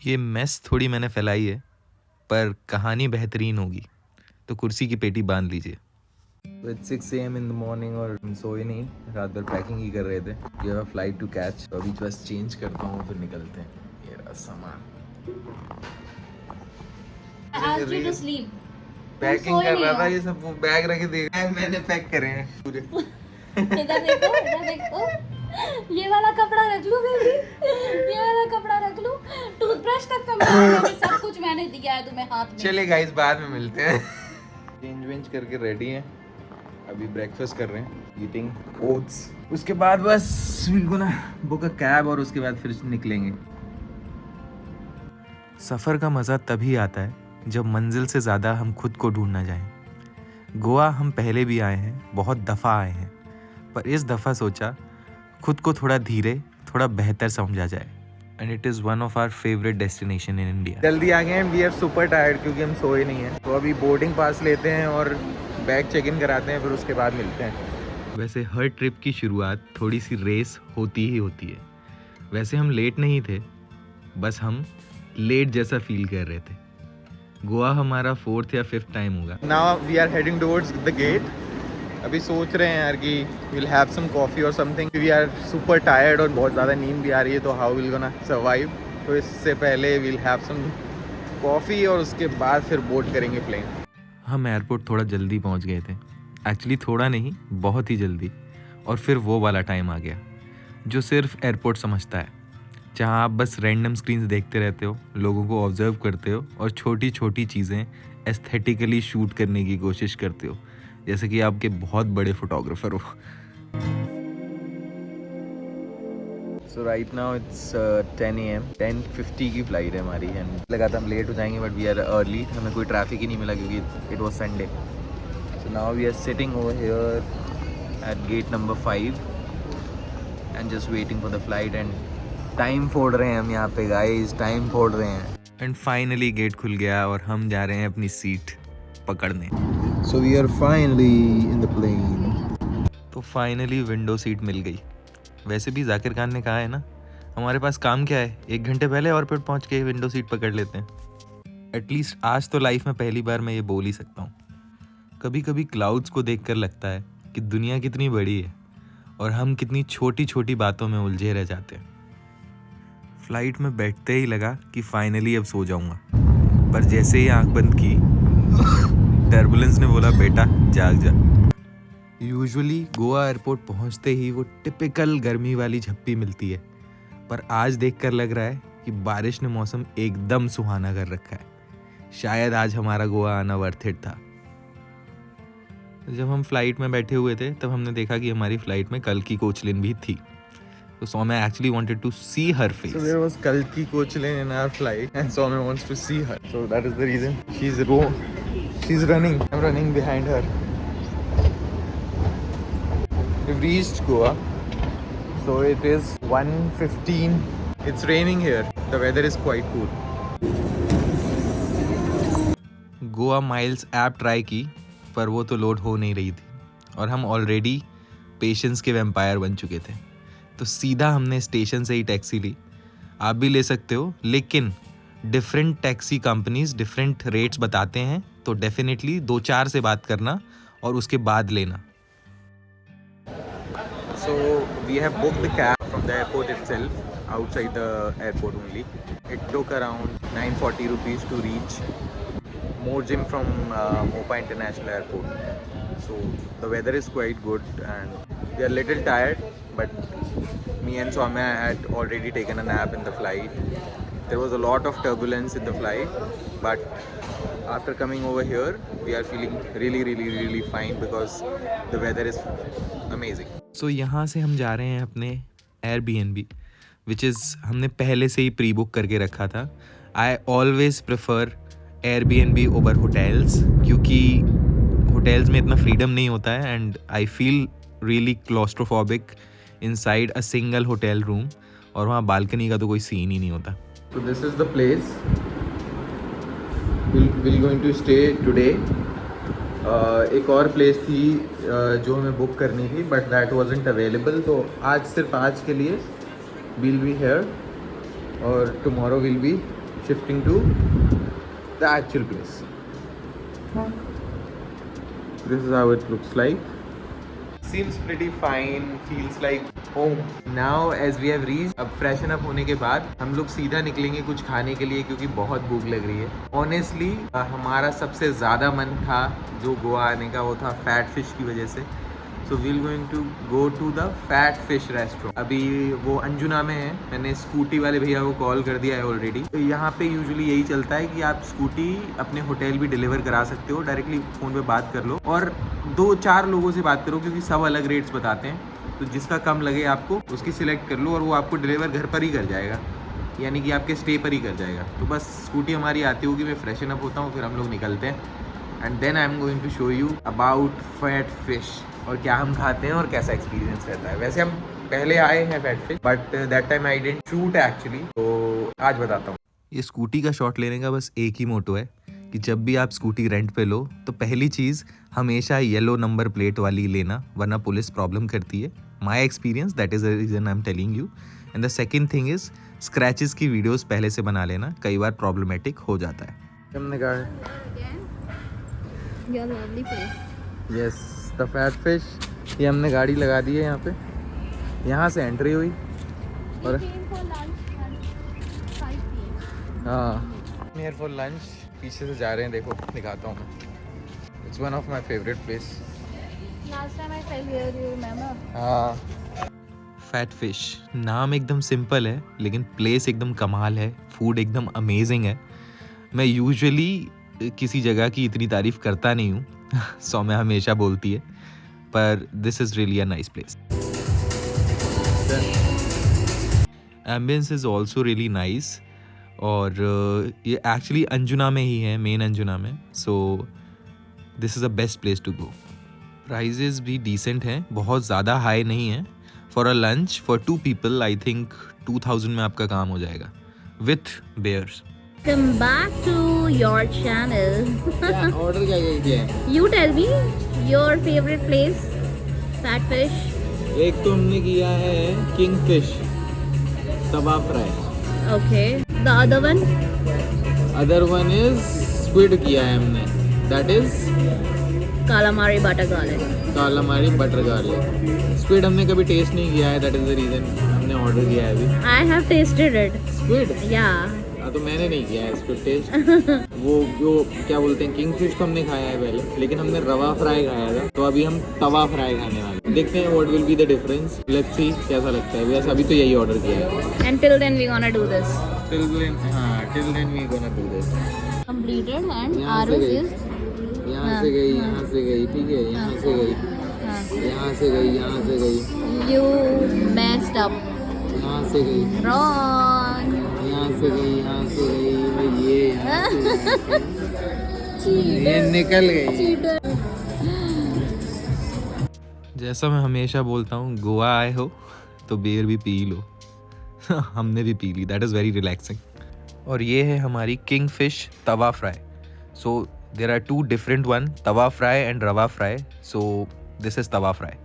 ये मेस थोड़ी मैंने फैलाई है, पर कहानी बेहतरीन होगी, तो कुर्सी की पेटी बांध लीजिए। It's 6 AM in the morning और हम सोए नहीं, रात भर पैकिंग ही कर रहे थे। You have a flight to catch, तो अभी बस चेंज करता हूँ फिर निकलते हैं। ये रहा सामान। Asked you to sleep. Packing कर रहा था, ये सब बैग रखे देख रहे हैं, मैंने पैक करे हैं पूरे। इधर देखो, इधर देखो। ये वाला कपड़ा रख लूं बेबी, ये वाला कपड़ा रख लूं, टूथब्रश तक का मैंने सब कुछ मैंने दिया है तुम्हें हाथ में। चले गाइस, बाद में मिलते हैं। चेंज वेंज करके रेडी हैं, अभी ब्रेकफास्ट कर रहे हैं, ईटिंग ओट्स। उसके बाद बस we gonna book a cab और उसके बाद फिर निकलेंगे। सफ़र का मज़ा तभी आता है जब मंजिल से ज़्यादा हम खुद को ढूंढना जाएं। गोवा हम पहले भी आए हैं, बहुत दफ़ा आए हैं, पर इस दफ़ा सोचा खुद को थोड़ा धीरे, थोड़ा बेहतर समझा जाए। And it is one of our favourite destination in India. जल्दी आ गए हैं, वी आर सुपर टायर्ड क्योंकि हम सोए नहीं हैं। तो अभी बोर्डिंग पास लेते हैं और बैग चेक इन कराते हैं, फिर उसके बाद मिलते हैं। वैसे हर ट्रिप की शुरुआत थोड़ी सी रेस होती ही होती है। वैसे हम लेट नहीं थे, बस हम लेट जैसा फील कर रहे थे। गोवा हमारा 4th या 5th टाइम होगा। Now we are heading towards the gate. अभी सोच रहे हैं यार कि विल हैव सम कॉफ़ी और something. We are super tired और बहुत ज़्यादा नींद भी आ रही है, तो हाउ विल गोना सर्वाइव। तो इससे पहले विल हैव सम कॉफ़ी और उसके बाद फिर बोर्ड करेंगे प्लेन। हम एयरपोर्ट थोड़ा जल्दी पहुंच गए थे, एक्चुअली थोड़ा नहीं, बहुत ही जल्दी। और फिर वो वाला टाइम आ गया जो सिर्फ एयरपोर्ट समझता है, जहां आप बस रैंडम स्क्रीन्स देखते रहते हो, लोगों को ऑब्जर्व करते हो और छोटी छोटी चीज़ें एस्थेटिकली शूट करने की कोशिश करते हो, जैसे कि आपके बहुत बड़े फोटोग्राफर हो। सो राइट नाउ इट्स 10 AM, 10:50 की फ्लाइट है हमारी। एंड लगा था हम लेट हो जाएंगे, बट वी आर अर्ली। हमें कोई ट्रैफिक ही नहीं मिला क्योंकि it was Sunday. So now we are sitting over here at gate number 5 and just waiting for the flight. And time फोड़ रहे हैं हम यहाँ पे गाइस, टाइम फोड़ रहे हैं। एंड फाइनली गेट खुल गया और हम जा रहे हैं अपनी सीट पकड़ने। So we are finally in the plane. तो फाइनली विंडो सीट मिल गई। वैसे भी जाकिर खान ने कहा है ना, हमारे पास काम क्या है, 1 घंटे पहले एयरपोर्ट पहुंच के विंडो सीट पकड़ लेते हैं। एटलीस्ट आज तो लाइफ में पहली बार मैं ये बोल ही सकता हूँ। कभी कभी क्लाउड्स को देखकर लगता है कि दुनिया कितनी बड़ी है और हम कितनी छोटी छोटी बातों में उलझे रह जाते हैं। फ्लाइट में बैठते ही लगा कि फाइनली अब सो जाऊंगा, पर जैसे ही आंख बंद की टर्बुलेंस ने बोला बेटा जाग जा। यूजुअली गोवा एयरपोर्ट पहुंचते ही वो टिपिकल गर्मी वाली झप्पी मिलती है, पर आज देखकर लग रहा है कि बारिश ने मौसम एकदम सुहाना कर रखा है। शायद आज हमारा गोवा आना वर्थ इट था। जब हम फ्लाइट में बैठे हुए थे तब हमने देखा कि हमारी फ्लाइट में Kalki Koechlin भी थी। So Soumya actually wanted to see her face. So there was Kalki Koechlin in our flight and Soumya wants to see her. So that is the reason she's running. I'm running behind her. We've reached Goa. So it is 1:15. It's raining here. The weather is quite cool. Goa miles app try की, पर वो तो load हो नहीं रही थी और हम ऑलरेडी पेशेंस के वैम्पायर बन चुके थे। तो सीधा हमने स्टेशन से ही टैक्सी ली। आप भी ले सकते हो, लेकिन different taxi companies different rates बताते हैं, तो डेफिनेटली 2-4 से बात करना और उसके बाद लेना। So we have booked the cab from the airport itself, outside the airport only. It took around 940 rupees to reach Morjim from Mopa International Airport. So the weather is quite good and we are a little tired, but me and Soumya had already taken a nap in the flight. There was a lot of turbulence in the flight, but after coming over here, we are feeling really fine because the weather is amazing. So यहाँ से हम जा रहे हैं अपने Airbnb, which is हमने पहले से ही प्री बुक करके रखा था। I always prefer Airbnb over hotels, क्योंकि होटल्स में इतना फ्रीडम नहीं होता है and I feel really claustrophobic inside a single hotel room, और वहाँ बालकनी का तो कोई सीन ही नहीं होता। तो this is the place will going to stay today. एक और प्लेस थी जो हमें बुक करनी थी, बट दैट वाजंट अवेलेबल, तो आज सिर्फ आज के लिए विल बी हेयर और tomorrow will be shifting to the actual place. This is how it looks like. Seems pretty fine, feels like home. Now as we have reached, अब freshen up होने के बाद हम लोग सीधा निकलेंगे कुछ खाने के लिए क्योंकि बहुत भूख लग रही है. Honestly हमारा सबसे ज़्यादा मन था जो गोवा आने का वो था फैट फिश की वजह से. So we're going to go to the Fat Fish Restaurant. अभी वो अंजुना में है. मैंने स्कूटी वाले भैया को कॉल कर दिया है ऑलरेडी. तो यहाँ पे यूजुअली यही चलता है कि आप स्कूटी अपने होटल भी डिलीवर करा सकते हो. डायरेक्टली फ़ोन पे बात कर लो और 2-4 लोगों से बात करो क्योंकि सब अलग रेट्स बताते हैं. तो जिसका कम लगे आपको उसकी सिलेक्ट कर लो और वो आपको डिलीवर घर पर ही कर जाएगा, यानी कि आपके स्टे पर ही कर जाएगा. तो बस स्कूटी हमारी आती होगी, मैं फ्रेशन अप होता हूँ, फिर हम लोग निकलते हैं. And then I am going to show you about Fat Fish और क्या हम खाते हैं और कैसा एक्सपीरियंस रहता है. वैसे हम पहले आए हैं fat fish but that time I didn't shoot actually. तो आज बताता हूँ. ये स्कूटी का शॉट लेने का बस एक ही मोटो है कि जब भी आप स्कूटी रेंट पे लो तो पहली चीज़ हमेशा येलो नंबर प्लेट वाली लेना, वरना पुलिस प्रॉब्लम करती है. My experience, that is the reason I am telling you. And the second thing is scratches की वीडियोज़ पहले से बना लेना, कई बार प्रॉब्लमेटिक हो जाता है. हमने कहा Your lovely place. Yes the fat fish. ये हमने गाड़ी लगा दी है यहाँ पे, यहाँ से एंट्री हुई और हाँ नियर फॉर लंच. पीछे से जा रहे हैं, देखो दिखाता हूँ मैं. It's one of my favourite place. Last time I fell here, you remember? हाँ. फैट फिश नाम एकदम सिंपल है लेकिन प्लेस एकदम कमाल है. फूड एकदम अमेजिंग है. मैं यूजुअली किसी जगह की इतनी तारीफ करता नहीं हूँ सौम्या हमेशा बोलती है, पर this is really a nice place. Ambience is also really nice और ये एक्चुअली अंजुना में ही है, मेन अंजुना में. So this is the best place to go. Prices भी डिसेंट हैं, बहुत ज़्यादा हाई नहीं है. For a lunch for 2 people I think 2000 में आपका काम हो जाएगा with beers. Welcome back to your channel. Order क्या किया है? You tell me your favorite place. Fat fish. एक तो हमने किया है king fish tawa fry. Okay. The other one? Other one is squid किया है हमने, that is Calamari butter garlic. कालामारी butter garlic. Squid हमने कभी टेस्ट नहीं किया है, दैट इज द रीजन हमने ऑर्डर किया है अभी. I have tasted it. Squid? Yeah. हाँ तो मैंने नहीं किया है स्क्विड टेस्ट. वो जो क्या बोलते हैं किंग फिश तो हमने खाया है पहले, लेकिन हमने रवा फ्राई खाया था. तो अभी हम तवा फ्राई खाने वाले हैं. देखते हैं what will be the difference. Let's see कैसा लगता है. वैसे अभी तो यही ऑर्डर किया है. Until then we gonna do this. Till then we gonna do this. Completed and यहाँ से Aru's गई. is. यहाँ से गई, यहाँ से गई, ठीक है, यहाँ से गई, यहाँ से गई, यहाँ से गई, You messed up. यहाँ से गई, Wrong. यहाँ से गई, यहाँ से गई, ये यहाँ से ये निकल गई. Cheater. जैसा मैं हमेशा बोलता हूँ, गोवा आए हो तो बियर भी पी लो. हमने भी पी ली. That is very relaxing. और ये है हमारी king fish tawa fry. So there are 2 different one, tawa fry and rava fry. So this is tawa fry.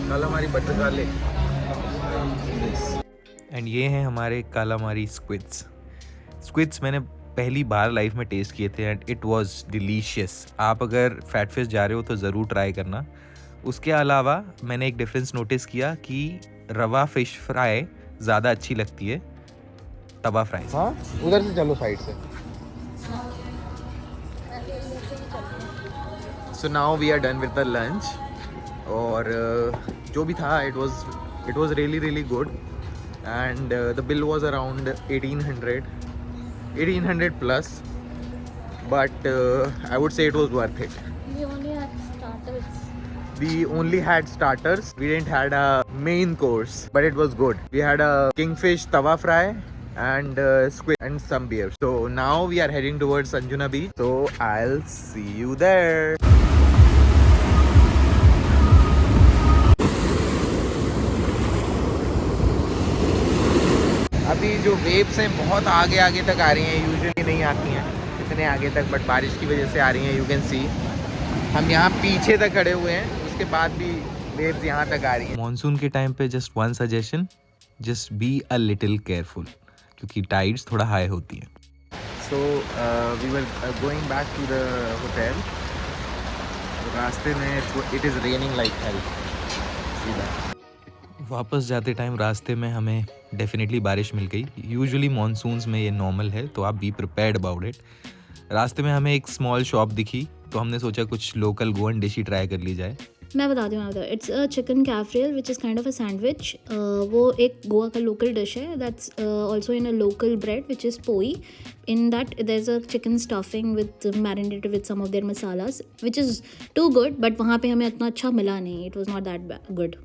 Calamari butter garlic. And ये हैं हमारे कालामारी स्क्विड्स. स्क्विड्स मैंने पहली बार लाइफ में टेस्ट किए थे एंड इट वाज डिलीशियस. आप अगर फैट फिश जा रहे हो तो ज़रूर ट्राई करना. उसके अलावा मैंने एक डिफरेंस नोटिस किया कि रवा फिश फ्राई ज़्यादा अच्छी लगती है तवा फ्राई. हाँ उधर से चलो साइड से. So now we are done with the lunch. और जो भी था it was really good. And the bill was around 1800 plus, but I would say it was worth it. We only had starters. We only had starters. We didn't had a main course, but it was good. We had a kingfish tawa fry and squid and some beer. So now we are heading towards Anjuna Beach. So I'll see you there. अभी जो waves हैं बहुत आगे तक आ रही हैं. Usually नहीं आती हैं इतने आगे तक, बट बारिश की वजह से आ रही हैं. यू कैन सी हम यहाँ पीछे तक खड़े हुए हैं, उसके बाद भी वेव्स यहाँ तक आ रही हैं. मॉनसून के टाइम पे just one suggestion, just be a little careful, क्योंकि टाइड्स थोड़ा हाई होती हैं। So we were going back to the hotel. रास्ते में it is raining like hell. वापस जाते टाइम रास्ते में हमें डेफिनेटली बारिश मिल गई। यूजुअली मॉनसून्स में ये नॉर्मल है, तो आप बी प्रिपेयर्ड अबाउट इट। रास्ते में हमें एक स्मॉल शॉप दिखी, तो हमने सोचा कुछ लोकल गोवन डिश ही ट्राई कर ली जाए। मैं बताती हूँ, it's a chicken cafreal which is kind of a sandwich. वो एक गोवा का लोकल डिश है, that's also in a local bread which is poi. In that there's a chicken stuffing with marinated with some of their masalas, which is too good, but वहाँ पे हमें इतना अच्छा मिला नहीं. It was not that good.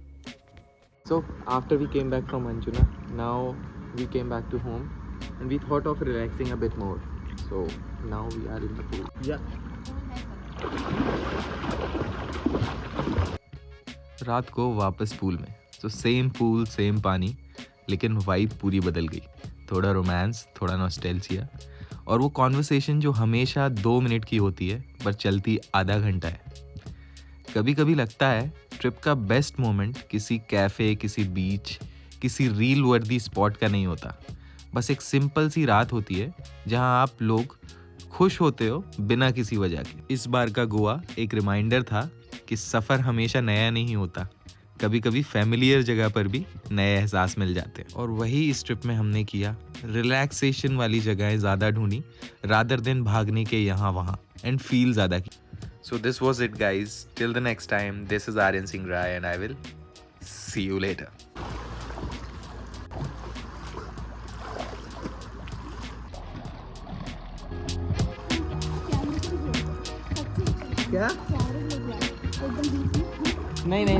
So after we came back from Anjuna, now we came back to home and we thought of relaxing a bit more. So now we are in the pool. Yeah. रात को वापस pool में, तो same pool same पानी, लेकिन vibe पूरी बदल गई। थोड़ा रोमांस, थोड़ा नॉस्टैल्जिया, और वो कॉन्वर्सेशन जो हमेशा 2 मिनट की होती है पर चलती आधा घंटा है। कभी कभी लगता है ट्रिप का बेस्ट मोमेंट किसी कैफ़े, किसी बीच, किसी रील वर्दी स्पॉट का नहीं होता, बस एक सिंपल सी रात होती है जहां आप लोग खुश होते हो बिना किसी वजह के। इस बार का गोवा एक रिमाइंडर था कि सफ़र हमेशा नया नहीं होता, कभी कभी फैमिलियर जगह पर भी नए एहसास मिल जाते हैं। और वही इस ट्रिप में हमने किया। रिलैक्सेशन वाली जगहें ज़्यादा ढूंढी रादर देन भागने के यहाँ वहाँ, एंड फील ज़्यादा की। So this was it guys, till the next time, this is Aryan Singh Rai and I will see you later. क्या? नहीं नहीं